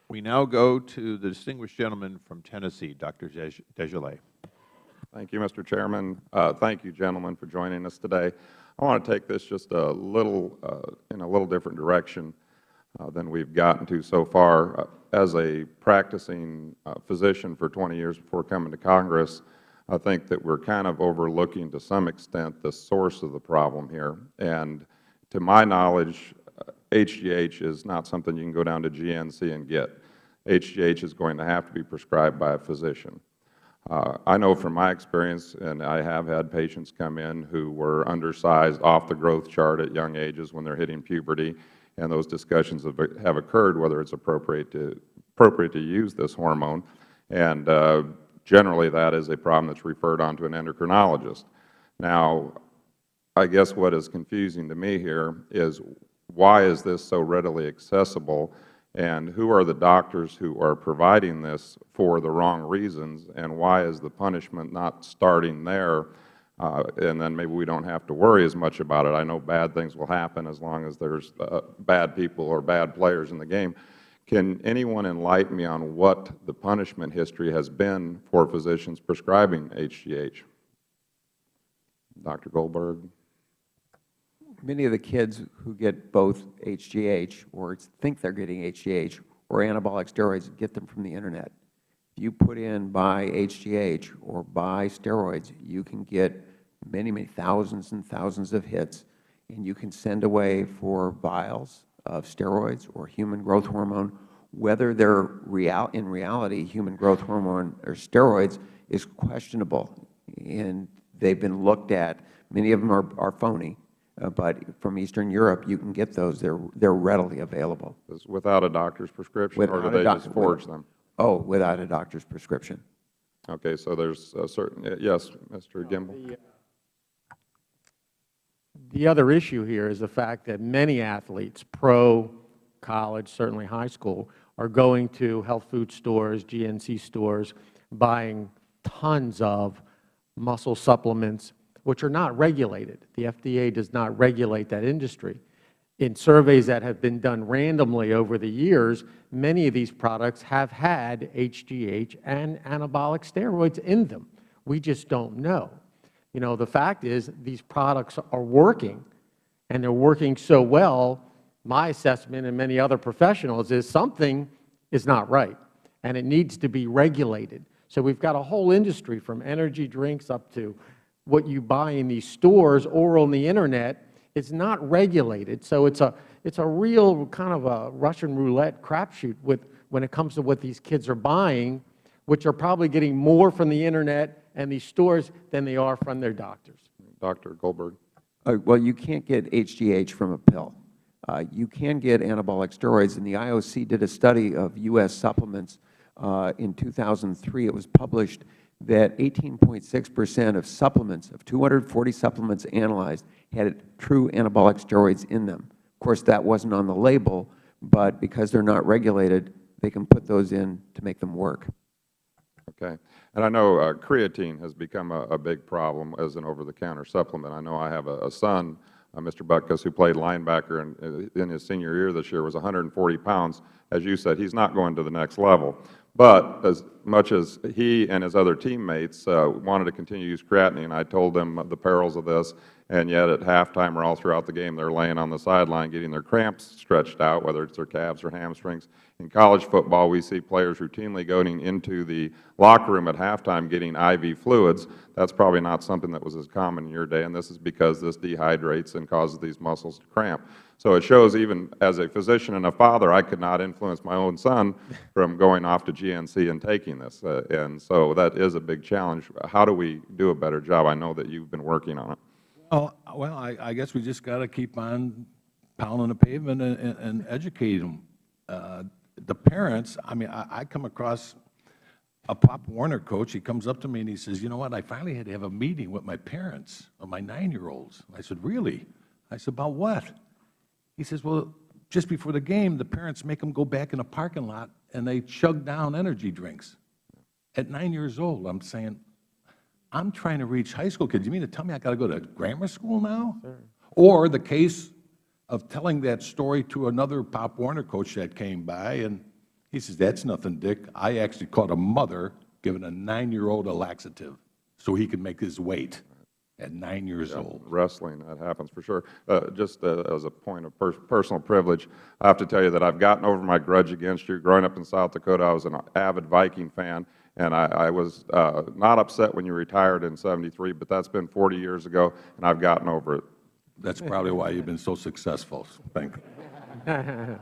We now go to the distinguished gentleman from Tennessee, Dr. DesJarlais. Thank you, Mr. Chairman. Thank you, gentlemen, for joining us today. I want to take this just a little in a little different direction than we've gotten to so far. As a practicing physician for 20 years before coming to Congress, I think that we're kind of overlooking to some extent the source of the problem here. And to my knowledge, HGH is not something you can go down to GNC and get. HGH is going to have to be prescribed by a physician. I know from my experience, and I have had patients come in who were undersized off the growth chart at young ages when they're hitting puberty, and those discussions have occurred whether it's appropriate to use this hormone. And generally that is a problem that's referred on to an endocrinologist. Now, I guess what is confusing to me here is why is this so readily accessible, and who are the doctors who are providing this for the wrong reasons, and why is the punishment not starting there, and then maybe we don't have to worry as much about it. I know bad things will happen as long as there's bad people or bad players in the game. Can anyone enlighten me on what the punishment history has been for physicians prescribing HGH? Dr. Goldberg? Many of the kids who get both HGH or think they're getting HGH or anabolic steroids get them from the Internet. If you put in buy HGH or buy steroids, you can get many, many thousands and thousands of hits, and you can send away for vials of steroids or human growth hormone. Whether they're in reality human growth hormone or steroids is questionable, and they've been looked at. Many of them are phony. But from Eastern Europe, you can get those. They're readily available. Without a doctor's prescription, or do they just forge them? Oh, without a doctor's prescription. Okay, so there's a certain, yes, Mr. Gimbel. The other issue here is the fact that many athletes, pro, college, certainly high school, are going to health food stores, GNC stores, buying tons of muscle supplements, which are not regulated. The FDA does not regulate that industry. In surveys that have been done randomly over the years, many of these products have had HGH and anabolic steroids in them. We just don't know. You know, the fact is these products are working, and they're working so well. My assessment and many other professionals is something is not right, and it needs to be regulated. So we've got a whole industry from energy drinks up to what you buy in these stores or on the Internet. It's not regulated. So it's a real kind of a Russian roulette crapshoot when it comes to what these kids are buying, which are probably getting more from the Internet and these stores than they are from their doctors. Dr. Goldberg. Well, you can't get HGH from a pill. You can get anabolic steroids, and the IOC did a study of U.S. supplements in 2003. It was published that 18.6% of supplements, of 240 supplements analyzed, had true anabolic steroids in them. Of course, that wasn't on the label, but because they're not regulated, they can put those in to make them work. Okay. And I know creatine has become a big problem as an over-the-counter supplement. I know I have a son, Mr. Butkus, who played linebacker and in his senior year this year was 140 pounds. As you said, he's not going to the next level. But as much as he and his other teammates wanted to continue to use creatinine, I told them the perils of this, and yet at halftime or all throughout the game, they're laying on the sideline getting their cramps stretched out, whether it's their calves or hamstrings. In college football, we see players routinely going into the locker room at halftime getting IV fluids. That's probably not something that was as common in your day, and this is because this dehydrates and causes these muscles to cramp. So it shows, even as a physician and a father, I could not influence my own son from going off to GNC and taking this. And so that is a big challenge. How do we do a better job? I know that you've been working on it. Well, I guess we just got to keep on pounding the pavement and educate them. The parents, I mean, I come across a Pop Warner coach. He comes up to me and he says, you know what, I finally had to have a meeting with my parents of my 9-year-olds. I said, really? I said, about what? He says, well, just before the game, the parents make them go back in the parking lot and they chug down energy drinks. At 9 years old, I'm saying, I'm trying to reach high school kids. You mean to tell me I got to go to grammar school now? Sure. Or the case of telling that story to another Pop Warner coach that came by, and He says, that's nothing, Dick. I actually caught a mother giving a 9-year-old a laxative so he could make his weight at 9 years old. Wrestling, that happens for sure. Just as a point of personal privilege, I have to tell you that I've gotten over my grudge against you. Growing up in South Dakota, I was an avid Viking fan, and I was not upset when you retired in '73, but that's been 40 years ago, and I've gotten over it. That's probably why you've been so successful. Thank you.